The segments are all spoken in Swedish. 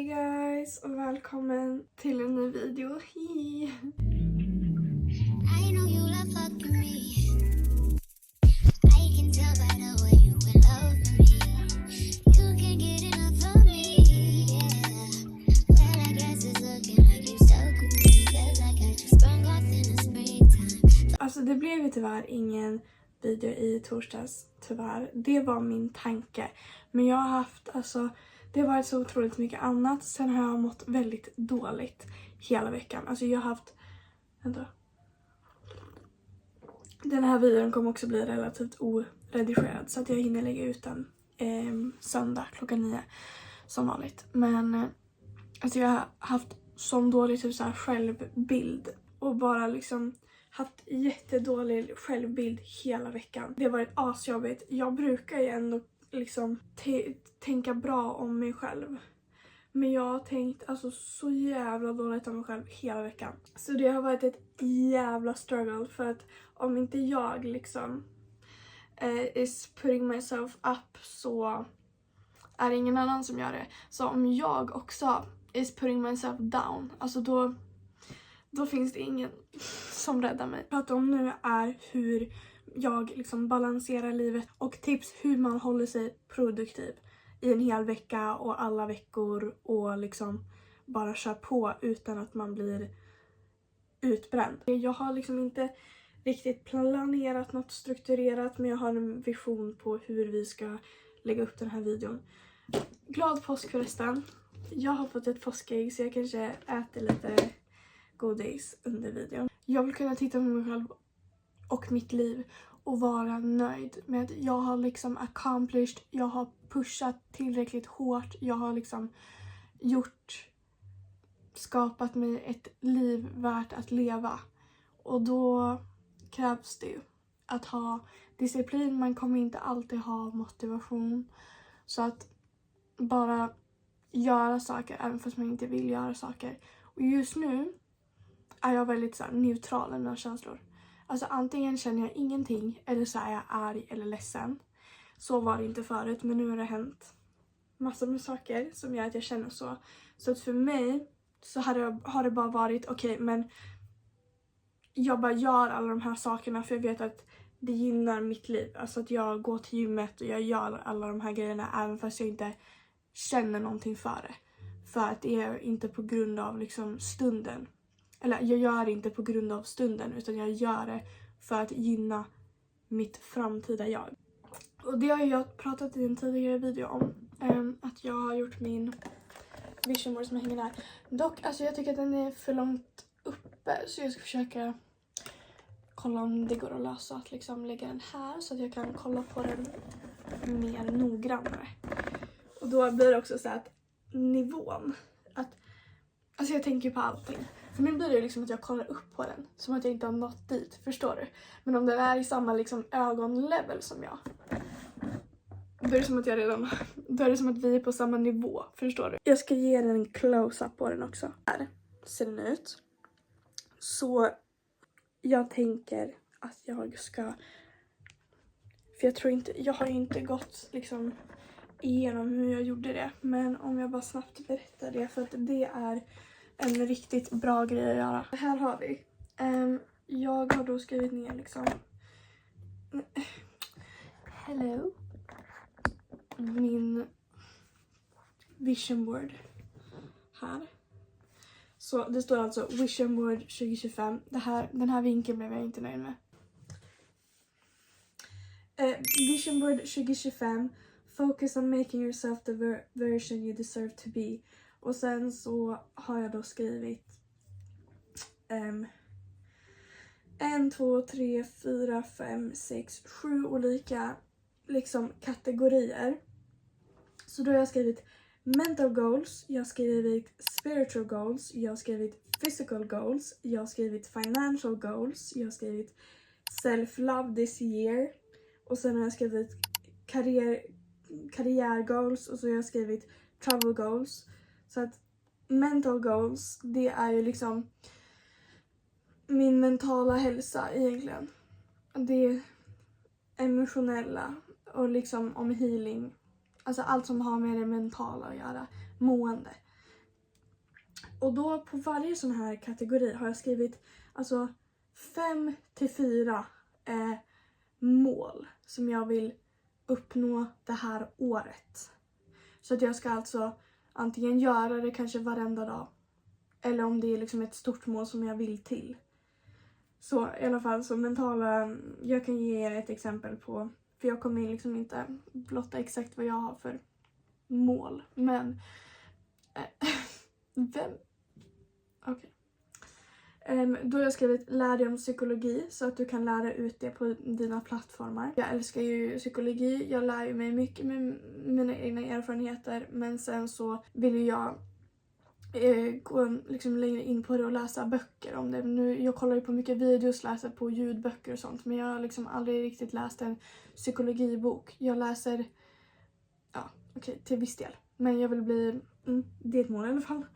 Hej guys och välkommen till en ny video. Alltså det blev ju tyvärr ingen video i torsdags, tyvärr. Det var min tanke. Men jag har haft, det har varit så otroligt mycket annat. Sen har jag mått väldigt dåligt hela veckan. Alltså jag har haft, den här videon kommer också bli relativt oredigerad. Så att jag hinner lägga ut den söndag klockan 9 som vanligt. Men alltså jag har haft sån dålig typ så här självbild. Och bara liksom haft jättedålig självbild hela veckan. Det har varit asjobbigt. Jag brukar ju ändå liksom tänka bra om mig själv. Men jag har tänkt alltså så jävla dåligt om mig själv hela veckan. Så det har varit ett jävla struggle. För att om inte jag liksom is putting myself up, så är det ingen annan som gör det. Så om jag också is putting myself down, alltså då finns det ingen som räddar mig. Vad jag pratar om nu är hur jag liksom balanserar livet och tips hur man håller sig produktiv i en hel vecka och alla veckor och liksom bara kör på utan att man blir utbränd. Jag har liksom inte riktigt planerat något strukturerat, men jag har en vision på hur vi ska lägga upp den här videon. Glad påsk förresten. Jag har fått ett påskägg så jag kanske äter lite godis under videon. Jag vill kunna titta på mig själv och mitt liv och vara nöjd med att jag har liksom accomplished, jag har pushat tillräckligt hårt, jag har liksom skapat mig ett liv värt att leva. Och då krävs det ju att ha disciplin. Man kommer inte alltid ha motivation. Så att bara göra saker även fast man inte vill göra saker. Och just nu är jag väldigt så här neutral i mina känslor. Alltså antingen känner jag ingenting eller så är jag arg eller ledsen. Så var det inte förut, men nu har det hänt massor med saker som gör att jag känner så. Så att för mig så har det bara varit okej, men jag bara gör alla de här sakerna för jag vet att det gynnar mitt liv. Alltså att jag går till gymmet och jag gör alla de här grejerna även fast jag inte känner någonting för det. För att det är inte på grund av liksom stunden. Eller jag gör det inte på grund av stunden, utan jag gör det för att gynna mitt framtida jag. Och det har jag pratat i en tidigare video om. Att jag har gjort min vision board som hänger där. Dock, alltså jag tycker att den är för långt uppe. Så jag ska försöka kolla om det går att lösa att liksom lägga den här. Så att jag kan kolla på den mer noggrannare. Och då blir det också så att nivån. Alltså jag tänker på allting. För mig blir det liksom att jag kollar upp på den. Som att jag inte har nått dit, förstår du? Men om den är i samma liksom ögonlevel som jag. Då är det som att då är det som att vi är på samma nivå, förstår du? Jag ska ge den en close-up på den också. Här ser den ut. Så jag tänker att jag ska... För jag har ju inte gått liksom igenom hur jag gjorde det. Men om jag bara snabbt berättar det, för att det är en riktigt bra grej att göra. Här har vi. Jag har då skrivit ner liksom... Hello. Min vision board. Här. Så det står alltså vision board 2025. Den här vinkeln blev jag inte nöjd med. Vision board 2025. Focus on making yourself the version you deserve to be. Och sen så har jag då skrivit 1, 2, 3, 4, 5, 6, 7 olika liksom kategorier. Så då har jag skrivit mental goals, jag har skrivit spiritual goals, jag har skrivit physical goals, jag har skrivit financial goals, jag har skrivit self-love this year. Och sen har jag skrivit karriär goals och så har jag skrivit travel goals. Så att mental goals, det är ju liksom min mentala hälsa egentligen. Det är emotionella och liksom om healing. Alltså allt som har med det mentala att göra. Mående. Och då på varje sån här kategori har jag skrivit alltså 5 till 4 mål som jag vill uppnå det här året. Så att jag ska alltså antingen göra det kanske varenda dag. Eller om det är liksom ett stort mål som jag vill till. Så i alla fall så mentala, jag kan ge er ett exempel på, för jag kommer liksom inte blotta exakt vad jag har för mål. Men, okej. Då har jag skrivit lär dig om psykologi så att du kan lära ut det på dina plattformar. Jag älskar ju psykologi, jag lär ju mig mycket med mina egna erfarenheter, men sen så vill ju jag gå liksom längre in på det och läsa böcker om det. Nu, jag kollar ju på mycket videos, läser på ljudböcker och sånt, men jag har liksom aldrig riktigt läst en psykologibok. Jag läser, till viss del, men jag vill bli, det är ett mål i alla fall.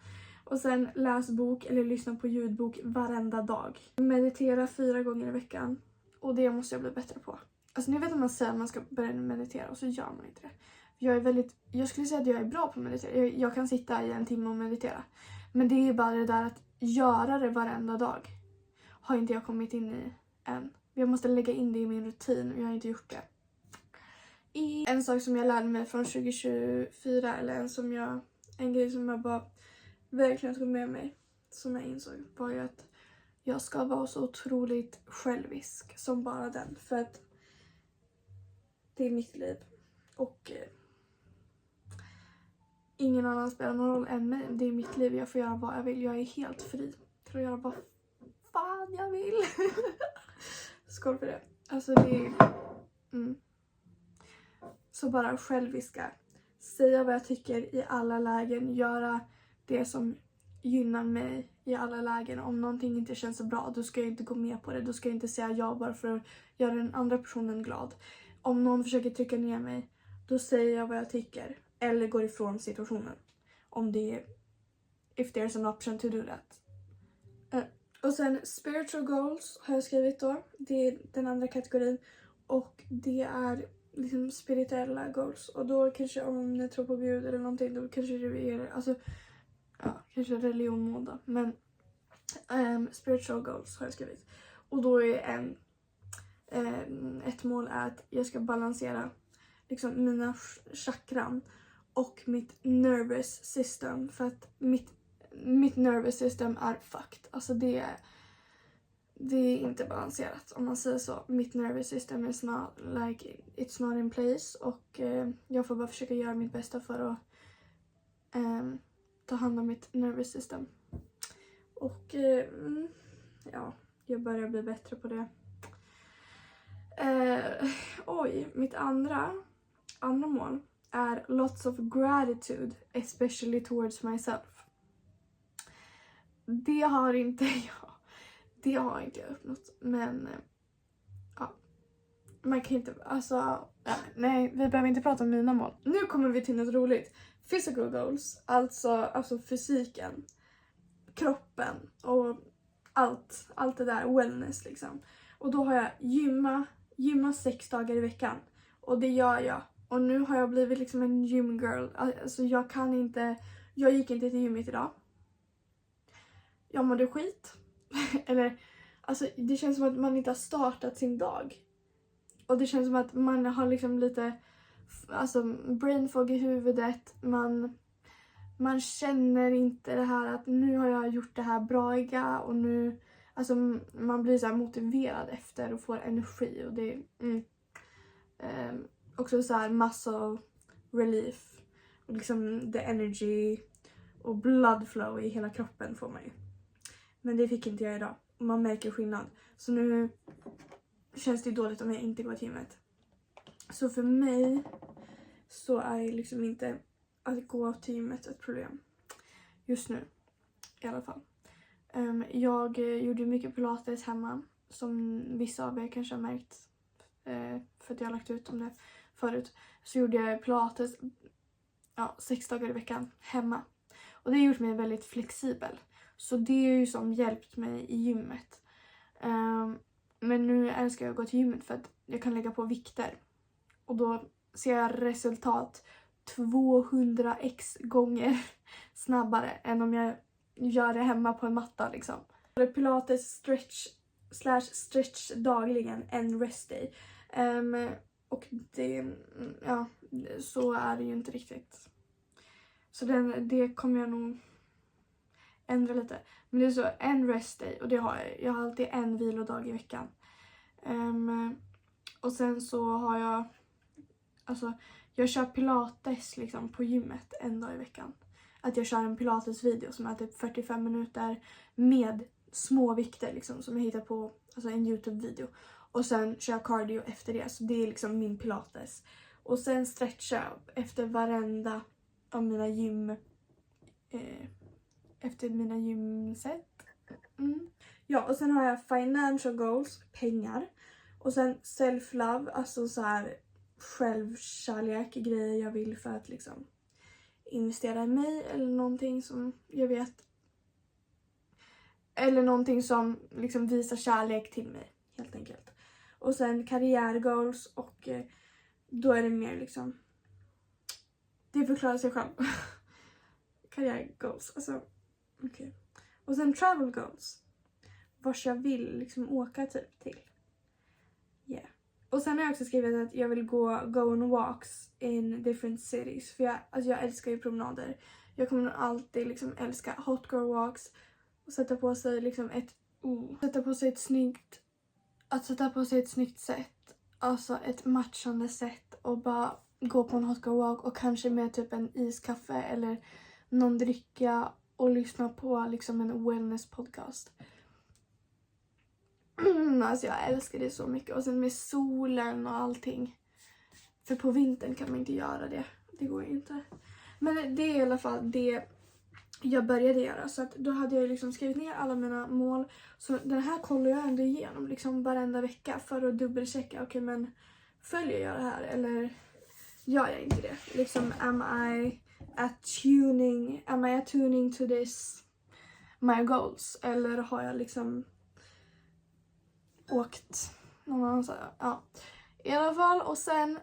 Och sen läs bok eller lyssna på ljudbok varenda dag. Meditera 4 gånger i veckan. Och det måste jag bli bättre på. Alltså ni vet att man säger att man ska börja meditera och så gör man inte det. Jag skulle säga att jag är bra på att meditera. Jag kan sitta i 1 timme och meditera. Men det är bara det där att göra det varenda dag. Har inte jag kommit in i än. Jag måste lägga in det i min rutin och jag har inte gjort det. En sak som jag lärde mig från 2024, eller en grej som jag bara verkligen tog med mig, som jag insåg, var ju att jag ska vara så otroligt självisk som bara den. För att det är mitt liv. Och ingen annan spelar någon roll än mig. Det är mitt liv, jag får göra vad jag vill. Jag är helt fri för att göra vad fan jag vill. Skål för det. Alltså det är... Så bara själviska. Säga vad jag tycker i alla lägen. Göra det som gynnar mig i alla lägen. Om någonting inte känns så bra, då ska jag inte gå med på det. Då ska jag inte säga ja bara för att göra den andra personen glad. Om någon försöker trycka ner mig, då säger jag vad jag tycker. Eller går ifrån situationen. Om det är... If there's an option to do that. Och sen spiritual goals har jag skrivit då. Det är den andra kategorin. Och det är liksom spirituella goals. Och då kanske om ni tror på Gud eller någonting, då kanske det är... Alltså, kanske religion måda. Men spiritual goals har jag skrivit. Och då är ett mål är att jag ska balansera liksom mina chakran och mitt nervous system. För att mitt nervous system är fucked. Alltså det är inte balanserat, om man säger så. Mitt nervous system is not like, it's not in place. Och jag får bara försöka göra mitt bästa för att ta hand om mitt nervous system. Och jag börjar bli bättre på det. Mitt andra mål är lots of gratitude, especially towards myself. Det har inte jag uppnått, men man kan inte, nej, vi behöver inte prata om mina mål. Nu kommer vi till något roligt. Physical goals, alltså fysiken, kroppen och allt det där, wellness liksom. Och då har jag gymma 6 dagar i veckan. Och det gör jag. Och nu har jag blivit liksom en gymgirl. Alltså jag gick inte till gymmet idag. Jag mådde skit. Eller, alltså det känns som att man inte har startat sin dag. Och det känns som att man har liksom lite, brain fog i huvudet. Man känner inte det här att nu har jag gjort det här braiga och nu, alltså man blir så här motiverad efter och får energi. Och det är också så här muscle relief och liksom the energy och blood flow i hela kroppen får man ju. Men det fick inte jag idag och man märker skillnad. Så nu känns det dåligt om jag inte går till gymmet. Så för mig så är liksom inte att gå till gymmet ett problem. Just nu i alla fall. Jag gjorde mycket pilates hemma. Som vissa av er kanske har märkt. För att jag har lagt ut om det förut. Så gjorde jag pilates 6 dagar i veckan hemma. Och det har gjort mig väldigt flexibel. Så det är ju som hjälpt mig i gymmet. Men nu älskar jag att gå till gymmet för att jag kan lägga på vikter. Och då ser jag resultat 200x gånger snabbare än om jag gör det hemma på en matta liksom. Pilates stretch dagligen, en rest day. Och det, ja, så är det ju inte riktigt. Så det kommer jag nog ändra lite. Men det är så, en rest day, och det har jag. Jag har alltid en vilodag i veckan. Och sen så har jag, alltså jag kör pilates liksom på gymmet en dag i veckan. Att jag kör en pilates-video som är typ 45 minuter med små vikter liksom, som jag hittar på, alltså en YouTube-video. Och sen kör jag cardio efter det, så det är liksom min pilates. Och sen stretchar jag efter varenda av mina efter mina gymset. Ja, och sen har jag financial goals, pengar. Och sen self-love, alltså så här självkärlek, grejer jag vill för att liksom investera i mig eller någonting som jag vet. Eller någonting som liksom visar kärlek till mig, helt enkelt. Och sen karriärgoals, och då är det mer liksom, det förklarar sig själv. Karriärgoals, alltså okej. Och sen travel goals, vars jag vill liksom åka typ till. Yeah. Och sen har jag också skrivit att jag vill go on walks in different cities. För jag älskar ju promenader. Jag kommer alltid liksom älska hot girl walks. Och sätta på sig liksom sätta på sig ett snyggt sätt. Alltså ett matchande sätt. Och bara gå på en hot girl walk. Och kanske med typ en iskaffe eller någon dricka. Och lyssna på liksom en wellness podcast. Alltså jag älskar det så mycket. Och sen med solen och allting. För på vintern kan man inte göra det. Det går inte. Men det är i alla fall det jag började göra. Så att då hade jag liksom skrivit ner alla mina mål. Så den här kollar jag ändå igenom liksom varenda vecka. För att dubbelchecka. Okej, men följer jag det här? Eller gör jag inte det? Liksom, am I attuning to this my goals? Eller har jag liksom åkt någon annanstans? Ja, i alla fall. Och sen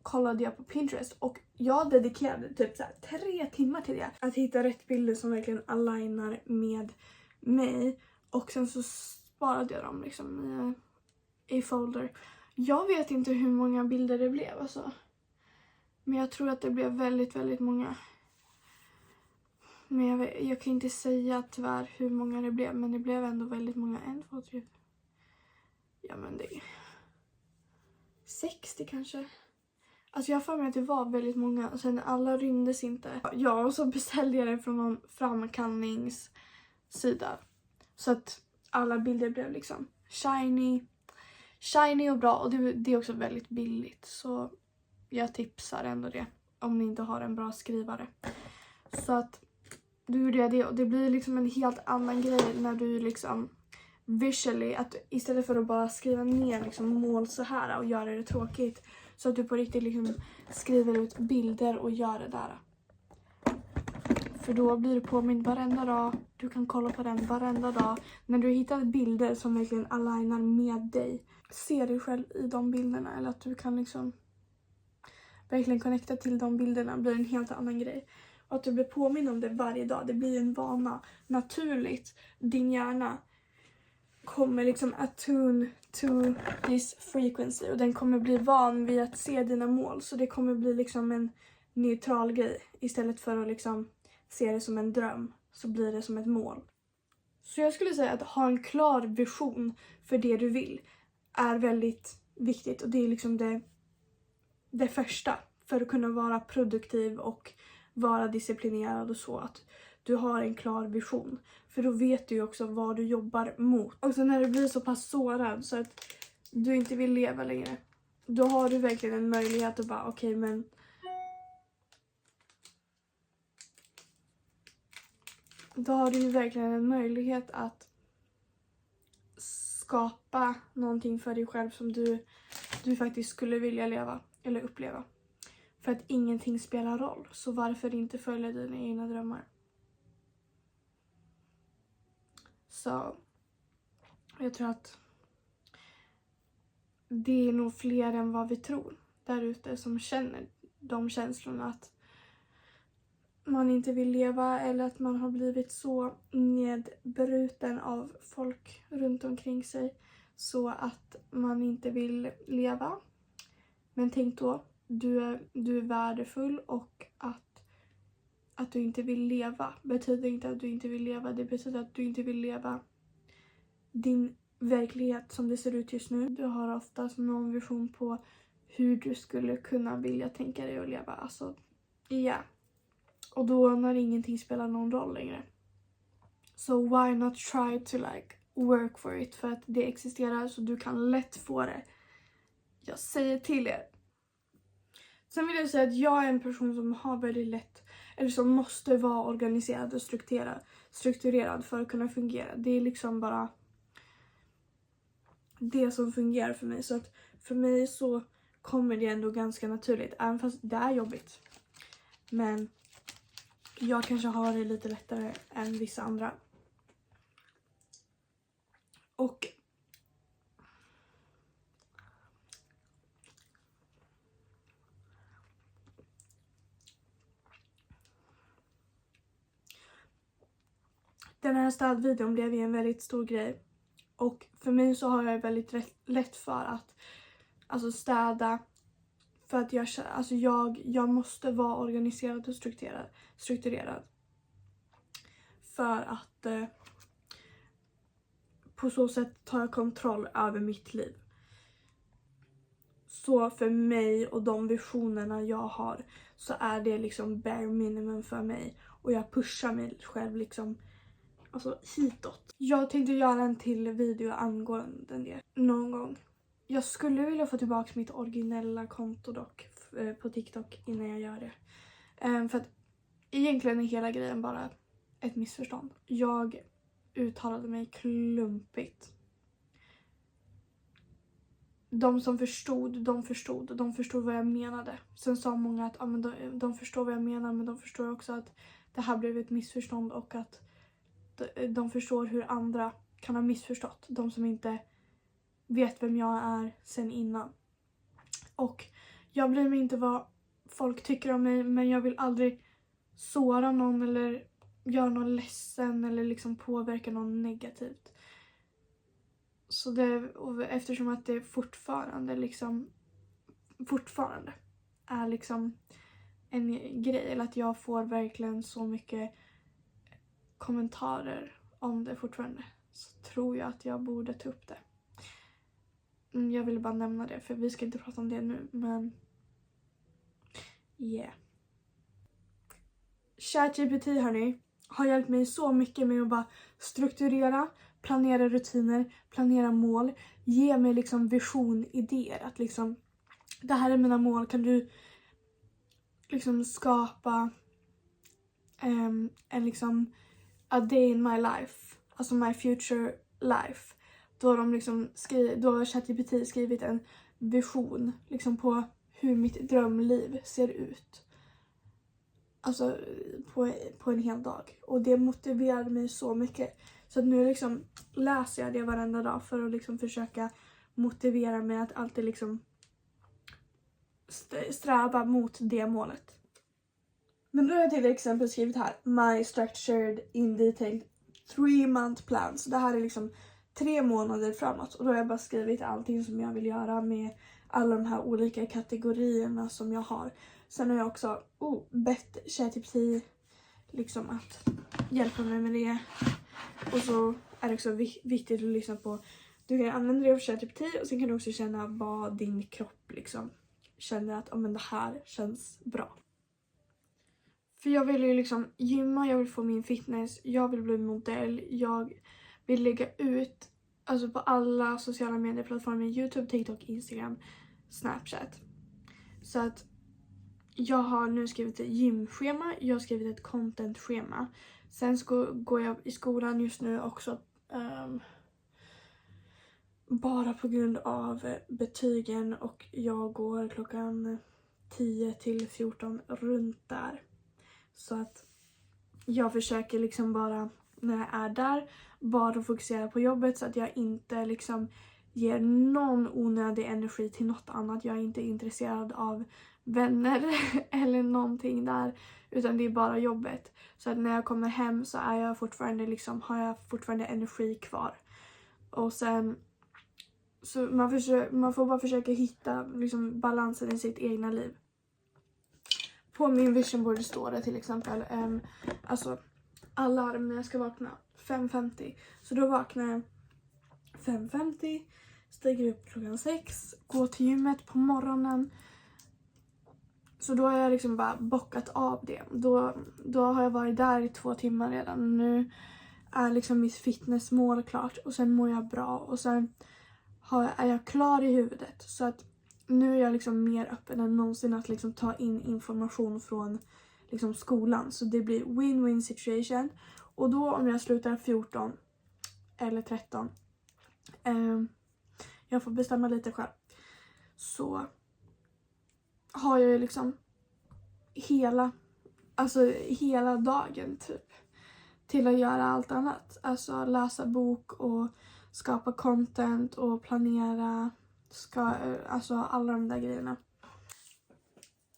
kollade jag på Pinterest och jag dedikerade typ så här 3 timmar till det. Att hitta rätt bilder som verkligen alignar med mig. Och sen så sparade jag dem liksom i folder. Jag vet inte hur många bilder det blev alltså. Men jag tror att det blev väldigt, väldigt många. Men jag kan inte säga tyvärr hur många det blev. Men det blev ändå väldigt många. 1, 2, 3. Ja, men det är 60 kanske. Alltså jag har för mig att det var väldigt många. Och sen alla rymdes inte. Ja, och så beställde jag det från någon framkallningssida. Så att alla bilder blev liksom shiny och bra. Och det är också väldigt billigt. Så jag tipsar ändå det. Om ni inte har en bra skrivare. Så att du gjorde det. Och det blir liksom en helt annan grej när du liksom visually. Att istället för att bara skriva ner liksom mål så här och göra det tråkigt. Så att du på riktigt liksom skriver ut bilder och gör det där. För då blir du påmind varenda dag. Du kan kolla på den varenda dag. När du hittar bilder som verkligen alignar med dig. Se dig själv i de bilderna. Eller att du kan liksom verkligen connecta till de bilderna. Blir en helt annan grej. Och att du blir påmind om det varje dag. Det blir en vana. Naturligt. Din hjärna kommer liksom attune to this frequency. Och den kommer bli van vid att se dina mål. Så det kommer bli liksom en neutral grej. Istället för att liksom se det som en dröm. Så blir det som ett mål. Så jag skulle säga att ha en klar vision för det du vill. Är väldigt viktigt. Och det är liksom det första. För att kunna vara produktiv och vara disciplinerad och så. Att du har en klar vision. För då vet du ju också vad du jobbar mot. Och så när du blir så pass sårad så att du inte vill leva längre. Då har du verkligen en möjlighet att bara okej, men då har du ju verkligen en möjlighet att skapa någonting för dig själv som du faktiskt skulle vilja leva eller uppleva. För att ingenting spelar roll. Så varför inte följa dina egna drömmar? Så jag tror att det är nog fler än vad vi tror där ute som känner de känslorna. Att man inte vill leva eller att man har blivit så nedbruten av folk runt omkring sig så att man inte vill leva. Men tänk då, du är värdefull, och att du inte vill leva betyder inte att du inte vill leva. Det betyder att du inte vill leva din verklighet som det ser ut just nu. Du har oftast någon vision på hur du skulle kunna vilja tänka dig att leva. Alltså, ja. Och då när ingenting spelar någon roll längre. So why not try to like work for it? För att det existerar, så du kan lätt få det. Jag säger till er. Sen vill jag säga att jag är en person som har väldigt lätt, eller som måste vara organiserad och strukturerad för att kunna fungera. Det är liksom bara det som fungerar för mig. Så att för mig så kommer det ändå ganska naturligt, även fast det är jobbigt. Men jag kanske har det lite lättare än vissa andra. Och den här städvideon blev ju en väldigt stor grej. Och för mig så har jag väldigt lätt för att städa. För att jag måste vara organiserad och strukturerad. För att på så sätt tar jag kontroll över mitt liv. Så för mig och de visionerna jag har så är det liksom bare minimum för mig. Och jag pushar mig själv liksom hitåt. Jag tänkte göra en till video angående det någon gång. Jag skulle vilja få tillbaka mitt originella konto dock på TikTok innan jag gör det. För att egentligen är hela grejen bara ett missförstånd. Jag uttalade mig klumpigt. De som förstod vad jag menade. Sen sa många att de förstår vad jag menar, men de förstår också att det här blev ett missförstånd och att de förstår hur andra kan ha missförstått. De som inte vet vem jag är sen innan. Och jag bryr mig inte vad folk tycker om mig, men jag vill aldrig såra någon eller göra någon ledsen eller liksom påverka någon negativt. Så eftersom att det fortfarande är liksom en grej, eller att jag får verkligen så mycket kommentarer om det fortfarande, så tror jag att jag borde ta upp det. Jag ville bara nämna det, för vi ska inte prata om det nu, men yeah. ChatGPT hörni har hjälpt mig så mycket med att bara strukturera, planera rutiner, planera mål, ge mig liksom vision, idéer, att liksom det här är mina mål, kan du liksom skapa en liksom a day in my life, alltså my future life. Då har ChatGPT skrivit en vision liksom på hur mitt drömliv ser ut. Alltså på en hel dag. Och det motiverade mig så mycket. Så att nu liksom läser jag det varenda dag för att liksom försöka motivera mig att alltid liksom sträva mot det målet. Men nu har jag till exempel skrivit här: My structured in detail 3-month plan. Så det här är liksom 3 månader framåt. Och då har jag bara skrivit allting som jag vill göra med alla de här olika kategorierna som jag har. Sen har jag också bett ChatGPT liksom att hjälpa mig med det. Och så är det också viktigt att lyssna på. Du kan använda det av ChatGPT, och sen kan du också känna vad din kropp liksom känner att det här känns bra. För jag vill ju liksom gymma, jag vill få min fitness, jag vill bli modell, jag vill lägga ut på alla sociala medieplattformar, YouTube, TikTok, Instagram, Snapchat. Så att jag har nu skrivit ett gymschema, jag har skrivit ett contentschema. Sen går jag i skolan just nu också bara på grund av betygen, och jag går klockan 10 till 14 runt där. Så att jag försöker liksom bara när jag är där bara fokusera på jobbet, så att jag inte liksom ger någon onödig energi till något annat. Jag är inte intresserad av vänner eller någonting där, utan det är bara jobbet. Så att när jag kommer hem så är jag fortfarande liksom, har jag fortfarande energi kvar. Och sen så man får bara försöka hitta liksom balansen i sitt egna liv. På min vision board står det till exempel alltså alarm när jag ska vakna 5:50. Så då vaknar jag 5:50, stiger upp klockan 6, går till gymmet på morgonen. Så då har jag liksom bara bockat av det. Då har jag varit där i 2 timmar redan. Nu är liksom mitt fitnessmål klart. Och sen mår jag bra. Och sen är jag klar i huvudet. Så att nu är jag liksom mer öppen än någonsin att liksom ta in information från liksom skolan. Så det blir win-win situation. Och då om jag slutar 14 eller 13. Jag får bestämma lite själv. Så har jag ju liksom hela dagen typ till att göra allt annat. Alltså läsa bok och skapa content och planera, alltså alla de där grejerna.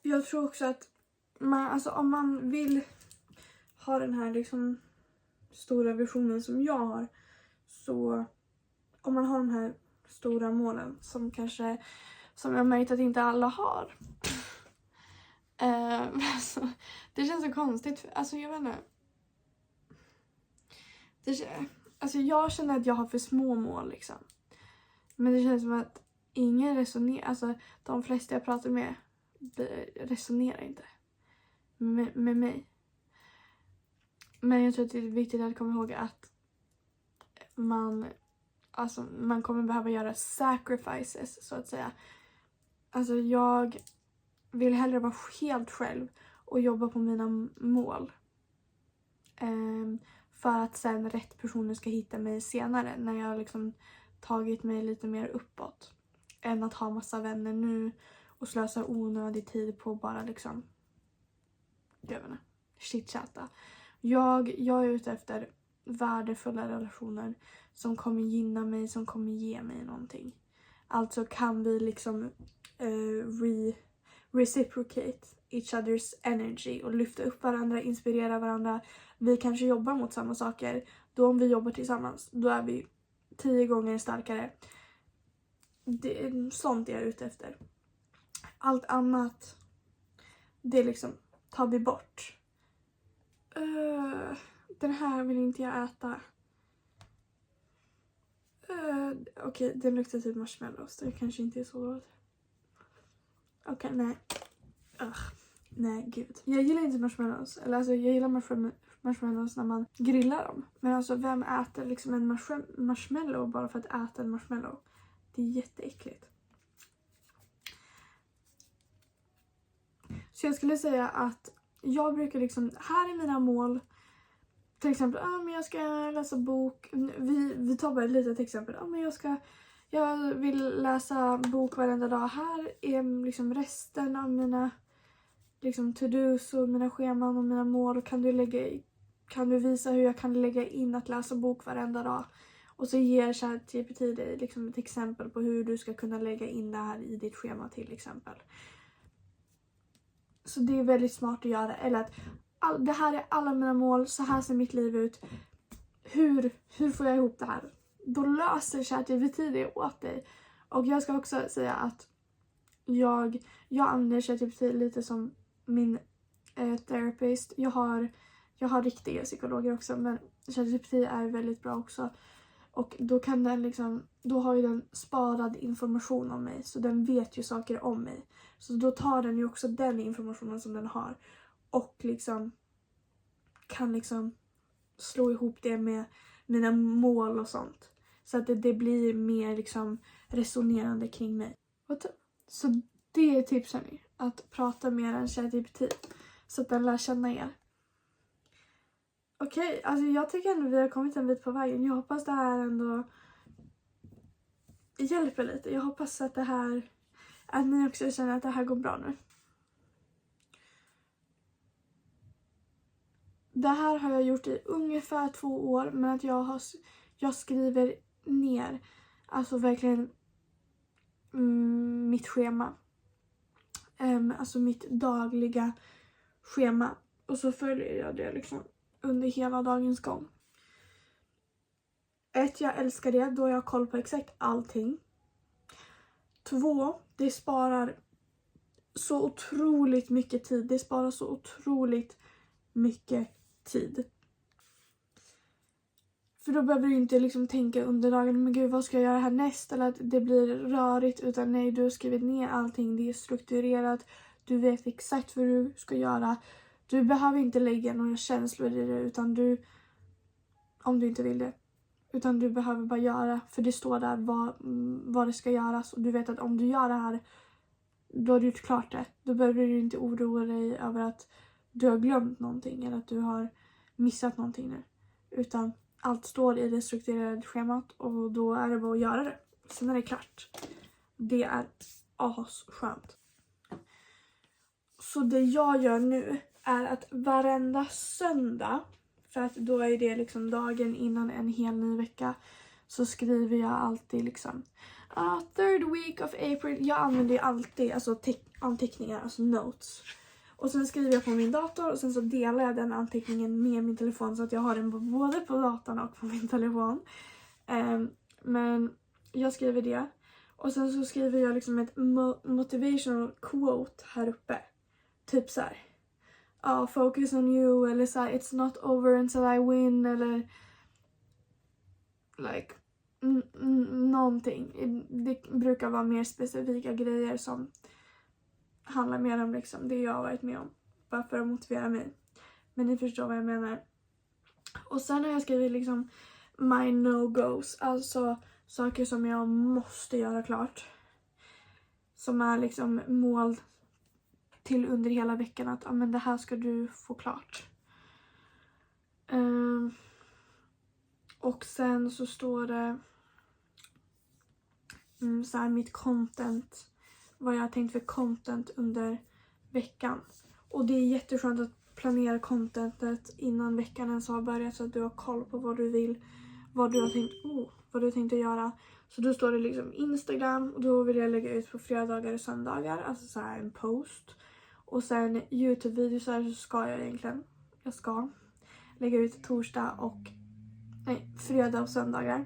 Jag tror också att om man vill ha den här liksom stora visionen som jag har, så om man har de här stora målen som jag märkt att inte alla har. Alltså, det känns så konstigt. Alltså jag vet inte. Alltså jag känner att jag har för små mål liksom. Men det känns som att ingen resonerar. Alltså de flesta jag pratar med resonerar inte med mig. Men jag tror att det är viktigt att komma ihåg att man kommer behöva göra sacrifices så att säga. Alltså jag vill hellre vara helt själv och jobba på mina mål. För att sen rätt personer ska hitta mig senare när jag liksom tagit mig lite mer uppåt. Än att ha massa vänner nu och slösa onödig tid på bara liksom, jag vet inte, chitchatta. Jag är ute efter värdefulla relationer som kommer gynna mig, som kommer ge mig någonting. Alltså kan vi liksom reciprocate each other's energy och lyfta upp varandra, inspirera varandra. Vi kanske jobbar mot samma saker. Då om vi jobbar tillsammans, då är vi 10 gånger starkare. Sånt är jag ute efter. Allt annat, det liksom tar vi bort. Den här vill inte jag äta. Okej, den luktar typ marshmallows. Det kanske inte är så dåligt. Okej, nej. Nej, gud. Jag gillar inte marshmallows. Eller alltså, jag gillar marshmallows när man grillar dem. Men alltså, vem äter liksom en marshmallow bara för att äta en marshmallow? Det är jätteäckligt. Så jag skulle säga att jag brukar liksom, här är mina mål. Till exempel, men jag ska läsa bok. Vi tar bara ett litet exempel. Men jag vill läsa bok varenda dag. Här är liksom resten av mina liksom to-dos och mina scheman och mina mål. Kan du visa hur jag kan lägga in att läsa bok varenda dag? Och så ger ChatGPT dig liksom ett exempel på hur du ska kunna lägga in det här i ditt schema till exempel. Så det är väldigt smart att göra. Eller att det här är alla mina mål, så här ser mitt liv ut. Hur får jag ihop det här? Då löser ChatGPT det åt dig. Och jag ska också säga att jag använder ChatGPT lite som min therapist. Jag har riktiga psykologer också, men ChatGPT är väldigt bra också. Och då kan den liksom, då har ju den sparad information om mig, så den vet ju saker om mig. Så då tar den ju också den informationen som den har och liksom kan liksom slå ihop det med mina mål och sånt. Så att det blir mer liksom resonerande kring mig. Så det är tipsen, att prata mer än ChatGPT så att den lär känna er. Okej, alltså jag tycker ändå vi har kommit en bit på vägen. Jag hoppas det här ändå hjälper lite. Jag hoppas att ni också känner att det här går bra nu. Det här har jag gjort i ungefär 2 år, men att jag skriver ner alltså verkligen mitt schema. alltså mitt dagliga schema. Och så följer jag det liksom under hela dagens gång. 1. Jag älskar det då jag har koll på exakt allting. 2. Det sparar så otroligt mycket tid. Det sparar så otroligt mycket tid. För då behöver du inte liksom tänka under dagen, men gud vad ska jag göra härnäst? Eller att det blir rörigt, utan nej, du har skrivit ner allting. Det är strukturerat. Du vet exakt vad du ska göra. Du behöver inte lägga några känslor i det, utan om du inte vill det. Utan du behöver bara göra, för det står där vad det ska göras. Och du vet att om du gör det här, då har du gjort klart det. Då behöver du inte oroa dig över att du har glömt någonting eller att du har missat någonting nu. Utan allt står i det strukturerade schemat och då är det bara att göra det. Sen är det klart. Det är asskönt. Så det jag gör nu är att varenda söndag, för att då är det liksom dagen innan en hel ny vecka, så skriver jag alltid liksom third week of April. Jag använder alltid alltså anteckningar, alltså notes. Och sen skriver jag på min dator och sen så delar jag den anteckningen med min telefon så att jag har den både på datorn och på min telefon. Men jag skriver det. Och sen så skriver jag liksom ett motivational quote här uppe. Typ så här. Focus on you, eller så här, it's not over until I win, eller like någonting. Det brukar vara mer specifika grejer som handlar mer om liksom det jag har varit med om. Bara för att motivera mig. Men ni förstår vad jag menar. Och sen har jag skrivit liksom my no-goes. Alltså saker som jag måste göra klart. Som är liksom mål till under hela veckan. Att men det här ska du få klart. Och sen så står det så här mitt content. Vad jag har tänkt för content under veckan. Och det är jätteskönt att planera contentet innan veckan ens har börjat. Så att du har koll på vad du vill. Vad du har tänkt att göra. Så då står det liksom Instagram. Och då vill jag lägga ut på fredagar och söndagar. Alltså så här en post. Och sen YouTube-videos så ska jag ska lägga ut fredag och söndagar.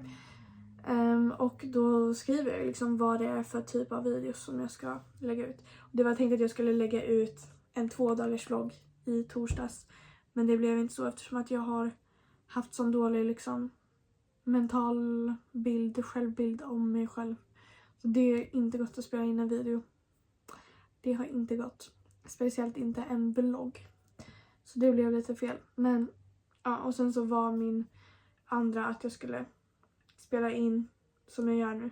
Och då skriver jag liksom vad det är för typ av videos som jag ska lägga ut. Det var tänkt att jag skulle lägga ut en 2-dagars vlogg i torsdags. Men det blev inte så eftersom att jag har haft sån dålig liksom mental självbild om mig själv. Så det är inte gott att spela in en video. Det har inte gått. Speciellt inte en vlogg. Så det blev lite fel. Men ja, och sen så var min andra att jag skulle spela in som jag gör nu.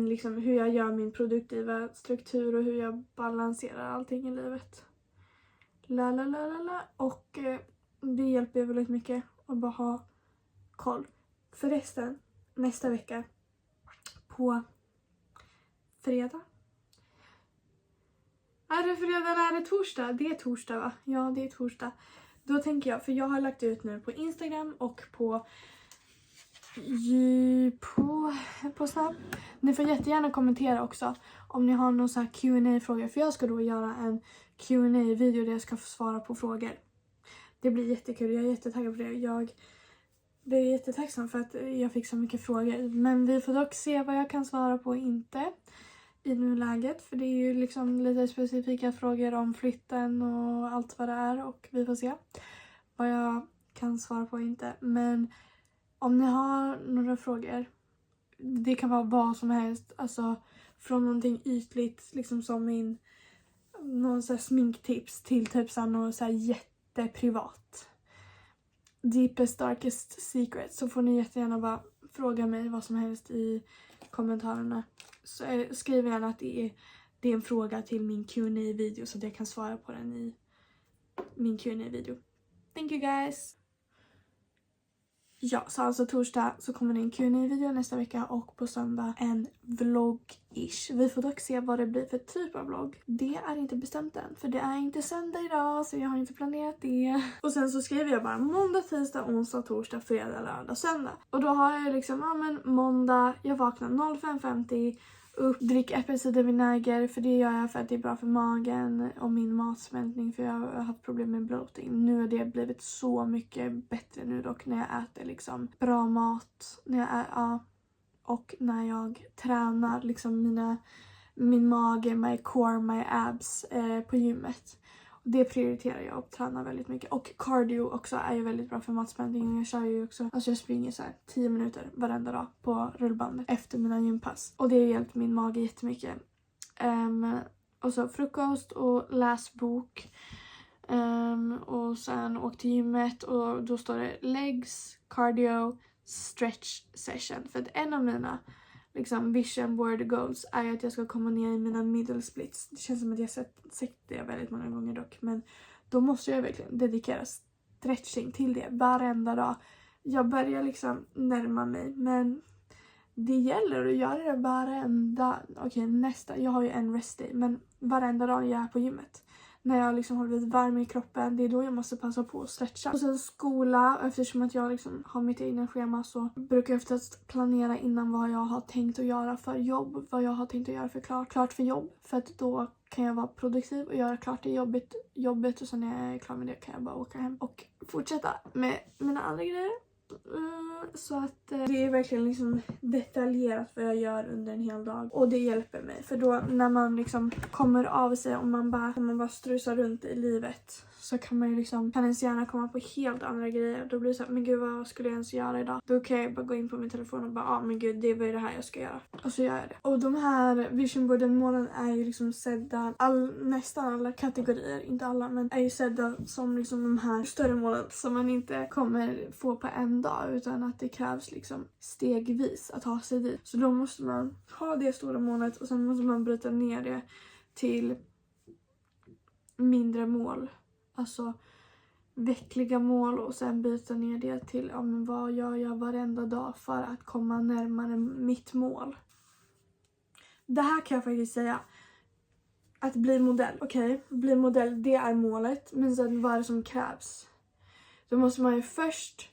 Liksom, hur jag gör min produktiva struktur och hur jag balanserar allting i livet. Och det hjälper väldigt mycket att bara ha koll. Förresten, nästa vecka på fredag. Är det fredag eller är det torsdag? Det är torsdag, va? Ja, det är torsdag. Då tänker jag, för jag har lagt ut nu på Instagram och på Snap. Ni får jättegärna kommentera också om ni har någon så här Q&A-frågor. För jag ska då göra en Q&A-video där jag ska få svara på frågor. Det blir jättekul, jag är jättetaggad på det. Jag blir jättetacksam för att jag fick så mycket frågor. Men vi får dock se vad jag kan svara på och inte i nuläget. För det är ju liksom lite specifika frågor om flytten och allt vad det är. Och vi får se vad jag kan svara på och inte. Men om ni har några frågor, det kan vara vad som helst. Alltså från någonting ytligt liksom som någon så här sminktips till typ så här något så här jätteprivat. Deepest darkest secret. Så får ni jättegärna bara fråga mig vad som helst i kommentarerna. Så skriv gärna att det är en fråga till min Q&A-video så att jag kan svara på den i min Q&A-video. Thank you guys! Ja, så alltså torsdag så kommer det en Q&A-video nästa vecka och på söndag en vlogg-ish. Vi får dock se vad det blir för typ av vlogg. Det är inte bestämt än, för det är inte söndag idag så jag har inte planerat det. Och sen så skriver jag bara måndag, tisdag, onsdag, torsdag, fredag, lördag, söndag. Och då har jag liksom, måndag, jag vaknar 05:50, upp. Drick äppelcidervinäger, för det gör jag för att det är bra för magen och min matsmältning, för jag har haft problem med bloating. Nu har det blivit så mycket bättre nu dock när jag äter liksom bra mat, och när jag tränar liksom min mage, my core, my abs på gymmet. Det prioriterar jag och tränar väldigt mycket. Och cardio också är ju väldigt bra för matsmältningen. Jag kör ju också, alltså jag springer så här 10 minuter varenda dag på rullbandet efter mina gympass. Och det har hjälpt min mage jättemycket. Och så frukost och läsbok. Och sen åk till gymmet och då står det legs, cardio, stretch session. För att en av mina liksom vision board goals är att jag ska komma ner i mina middle splits. Det känns som att jag sett det väldigt många gånger dock. Men då måste jag verkligen dedikera stretching till det varenda dag. Jag börjar liksom närma mig, men det gäller att göra det varenda... jag har ju en rest day, men varenda dag jag är på gymmet. När jag liksom har blivit varm i kroppen, det är då jag måste passa på att stretcha. Och sen skola, eftersom att jag liksom har mitt egna schema, så brukar jag oftast planera innan vad jag har tänkt att göra för jobb. Vad jag har tänkt att göra för klart för jobb. För att då kan jag vara produktiv och göra klart det jobbet. Och sen när jag är klar med det kan jag bara åka hem och fortsätta med mina andra grejer. Så att det är verkligen liksom detaljerat vad jag gör under en hel dag. Och det hjälper mig. För då när man liksom kommer av sig och man bara strusar runt i livet, så kan man ju liksom, kan ens hjärna komma på helt andra grejer. Då blir det så här, men gud, vad skulle jag ens göra idag? Då kan jag bara gå in på min telefon och bara, men gud, det var ju det här jag ska göra. Och så gör jag det. Och de här vision boarden-målen är ju liksom sedda, nästan alla kategorier, inte alla, men är ju sedda som liksom de här större målen som man inte kommer få på en dag, utan att det krävs liksom stegvis att ta sig dit. Så då måste man ha det stora målet och sen måste man bryta ner det till mindre mål. Alltså veckliga mål, och sen byta ner det till vad gör jag varenda dag för att komma närmare mitt mål. Det här kan jag faktiskt säga. Att bli modell, bli modell, det är målet. Men sen vad är det som krävs? Då måste man ju först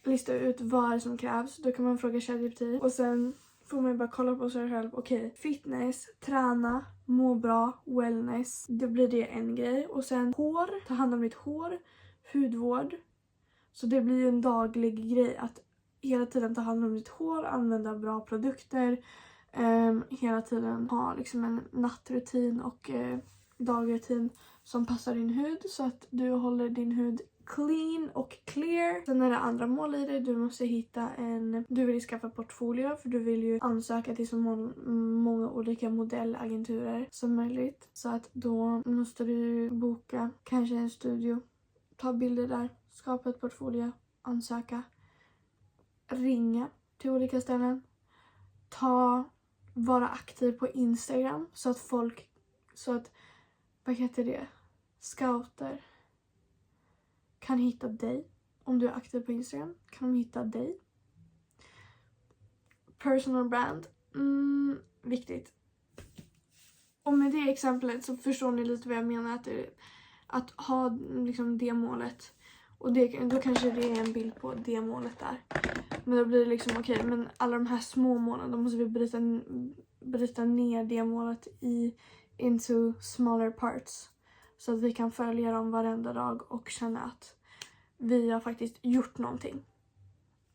lista ut vad det som krävs. Då kan man fråga ChatGPT. Och sen får man ju bara kolla på sig själv. Fitness, träna, må bra, wellness. Då blir det en grej. Och sen hår, ta hand om ditt hår, hudvård. Så det blir ju en daglig grej att hela tiden ta hand om ditt hår, använda bra produkter. Hela tiden ha liksom en nattrutin och dagrutin som passar din hud, så att du håller din hud clean och clear. Sen är det andra mål i det. Du måste hitta du vill skaffa portfolio, för du vill ju ansöka till så många olika modellagenturer som möjligt. Så att då måste du boka kanske en studio, ta bilder där, skapa ett portfolio, ansöka, ringa till olika ställen, vara aktiv på Instagram så att vad heter det, scouter kan hitta dig. Om du är aktiv på Instagram kan de hitta dig. Personal brand, viktigt. Och med det exemplet så förstår ni lite vad jag menar, att ha liksom det målet. Och då kanske det är en bild på det målet där. Men då blir det liksom men alla de här små målen, då måste vi bryta ner det målet into smaller parts. Så att vi kan följa dem varenda dag och känna att vi har faktiskt gjort någonting.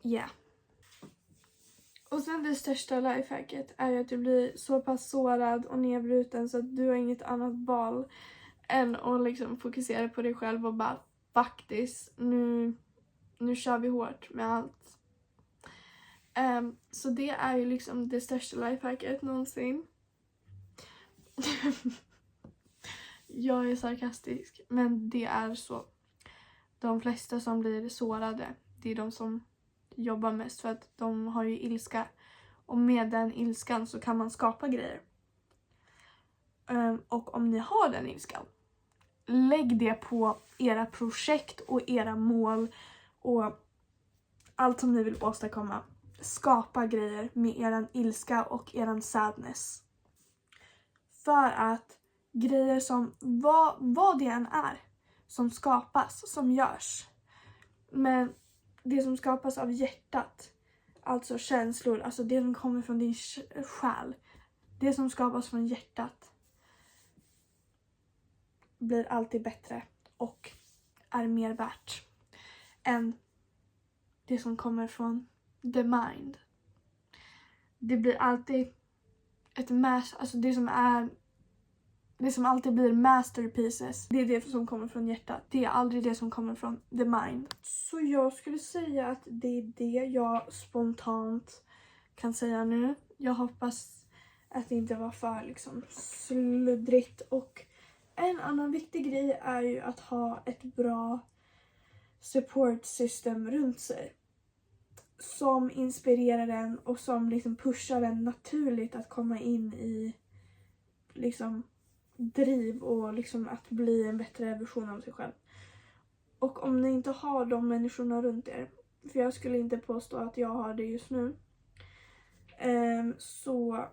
Yeah. Och sen det största lifehacket är att du blir så pass sårad och nedbruten så att du har inget annat val än att liksom fokusera på dig själv och bara faktiskt, nu kör vi hårt med allt. Så det är ju liksom det största lifehacket någonsin. Jag är sarkastisk, men det är så. De flesta som blir sårade, det är de som jobbar mest, för att de har ju ilska. Och med den ilskan så kan man skapa grejer. Och om ni har den ilskan, lägg det på era projekt och era mål och allt som ni vill åstadkomma. Skapa grejer med eran ilska och eran sadness. För att grejer som vad det än är som skapas, som görs, men det som skapas av hjärtat, alltså känslor, alltså det som kommer från din själ, Det som skapas från hjärtat blir alltid bättre och är mer värt än det som kommer från the mind. Det blir alltid ett alltså det som alltid blir masterpieces. Det är det som kommer från hjärtat. Det är aldrig det som kommer från the mind. Så jag skulle säga att det är det jag spontant kan säga nu. Jag hoppas att det inte var för liksom sluddrigt. Och en annan viktig grej är ju att ha ett bra support system runt sig. Som inspirerar en och som liksom pushar en naturligt att komma in i liksom driv och liksom att bli en bättre version av sig själv. Och om ni inte har de människorna runt er, för jag skulle inte påstå att jag har det just nu, så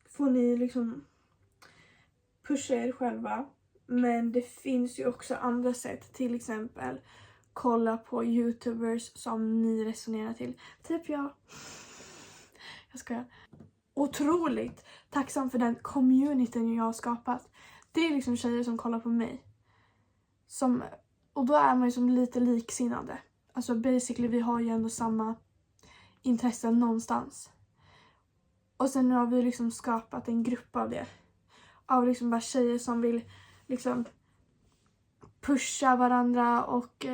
får ni liksom pusha er själva. Men det finns ju också andra sätt, till exempel kolla på youtubers som ni resonerar till. Typ jag skojar. Otroligt tacksam för den communityn jag har skapat. Det är liksom tjejer som kollar på mig. Och då är man ju som lite liksinnade. Alltså basically vi har ju ändå samma intressen någonstans. Och sen nu har vi liksom skapat en grupp av det. Av liksom bara tjejer som vill liksom pusha varandra och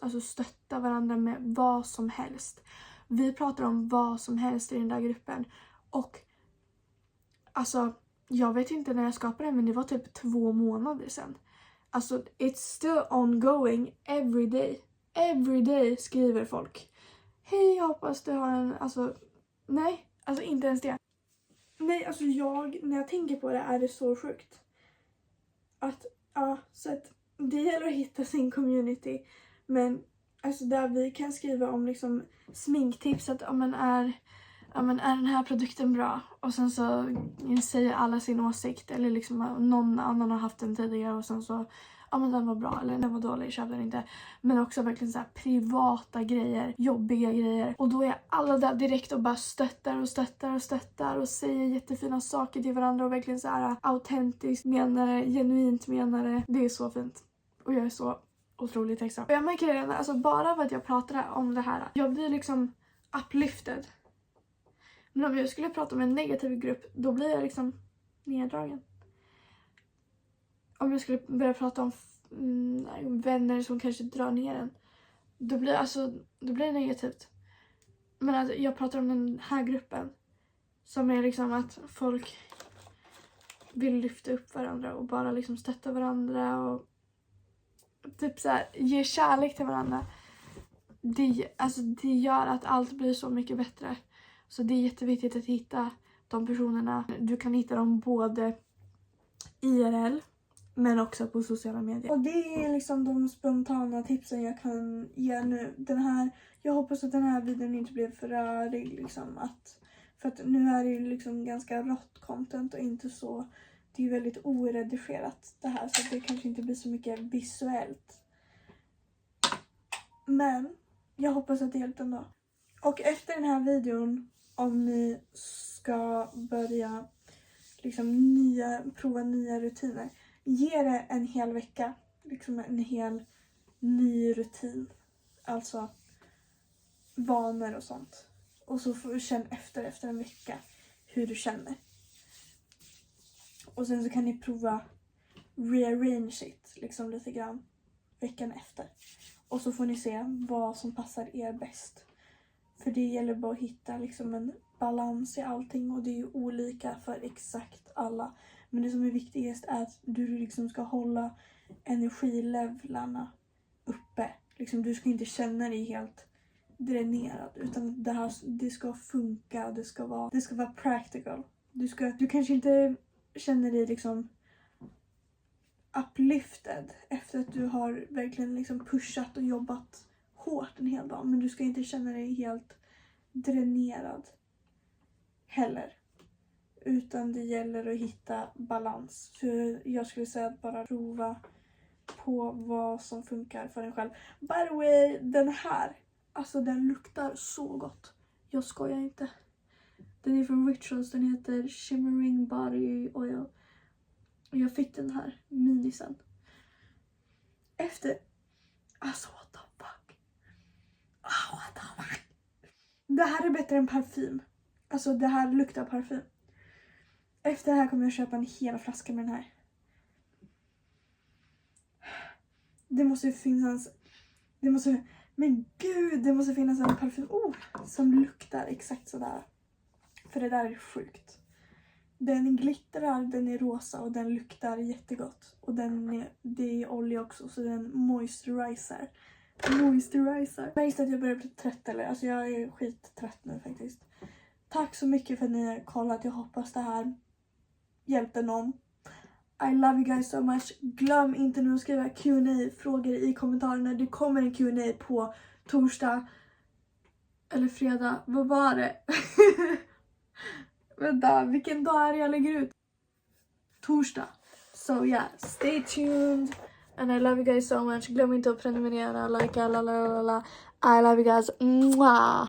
alltså stötta varandra med vad som helst. Vi pratar om vad som helst i den där gruppen. Och alltså, jag vet inte när jag skapade den, men det var typ 2 månader sedan. Alltså, it's still ongoing every day. Every day skriver folk. Hej, jag hoppas du har en... Alltså, nej. Alltså, inte ens det. Nej, alltså när jag tänker på det är det så sjukt. Så att det gäller att hitta sin community. Men alltså där vi kan skriva om liksom sminktips, att är den här produkten bra? Och sen så säger alla sin åsikt, eller liksom någon annan har haft den tidigare och sen så den var bra eller den var dålig, köp den inte. Men också verkligen så här privata grejer, jobbiga grejer. Och då är alla där direkt och bara stöttar och säger jättefina saker till varandra och verkligen så här autentiskt menar det, genuint menar det. Det är så fint. Och jag är så otroligt tacksam. Och jag märker det, alltså bara för att jag pratar om det här, jag blir liksom uplifted. Men om jag skulle prata om en negativ grupp, då blir jag liksom neddragen. Om jag skulle börja prata om vänner som kanske drar ner en, då blir det negativt. Men alltså, jag pratar om den här gruppen som är liksom att folk vill lyfta upp varandra och bara liksom stötta varandra och typ så här, ge kärlek till varandra. Det gör att allt blir så mycket bättre. Så det är jätteviktigt att hitta de personerna. Du kan hitta dem både IRL men också på sociala medier. Och det är liksom de spontana tipsen jag kan ge nu. Jag hoppas att den här videon inte blev för rörig liksom. För att nu är det ju liksom ganska rått content och inte så. Det är ju väldigt oredigerat det här, så att det kanske inte blir så mycket visuellt. Men jag hoppas att det hjälpte ändå. Och efter den här videon, om ni ska börja liksom prova nya rutiner, ge det en hel vecka. Liksom en hel ny rutin. Alltså vanor och sånt. Och så får du känna efter en vecka hur du känner. Och sen så kan ni prova rearrange it liksom lite grann veckan efter. Och så får ni se vad som passar er bäst. För det gäller bara att hitta liksom en balans i allting. Och det är ju olika för exakt alla. Men det som är viktigast är att du liksom ska hålla energilevlarna uppe. Liksom, du ska inte känna dig helt dränerad. Utan det ska funka. Det ska vara practical. Du kanske inte känner dig liksom uplifted efter att du har verkligen liksom pushat och jobbat hårt en hel dag. Men du ska inte känna dig helt dränerad heller. Utan det gäller att hitta balans. Så jag skulle säga att bara prova på vad som funkar för en själv. By the way, den här, alltså den luktar så gott. Jag skojar inte. Den är från Rituals, den heter Shimmering Body Oil. Och jag fick den här minisen. Efter... Alltså what the fuck. What the fuck. Det här är bättre än parfym. Alltså det här luktar parfym. Efter det här kommer jag köpa en hel flaska med den här. Det måste finnas... Men gud, det måste finnas en parfym som luktar exakt sådär. För det där är sjukt. Den glittrar, den är rosa och den luktar jättegott. Och det är olja också, så den moisturizer. Jag visste att jag börjar bli trött eller. Alltså jag är skittrött nu faktiskt. Tack så mycket för att ni har kollat. Jag hoppas det här hjälpte någon. I love you guys so much. Glöm inte nu att skriva Q&A-frågor i kommentarerna. Det kommer en Q&A på torsdag. Eller fredag. Vad var det? Vänta, vilken dag är det jag lägger ut? Torsdag. So yeah, stay tuned. And I love you guys so much. Glöm inte att prenumerera, likea, I love you guys. Mwah!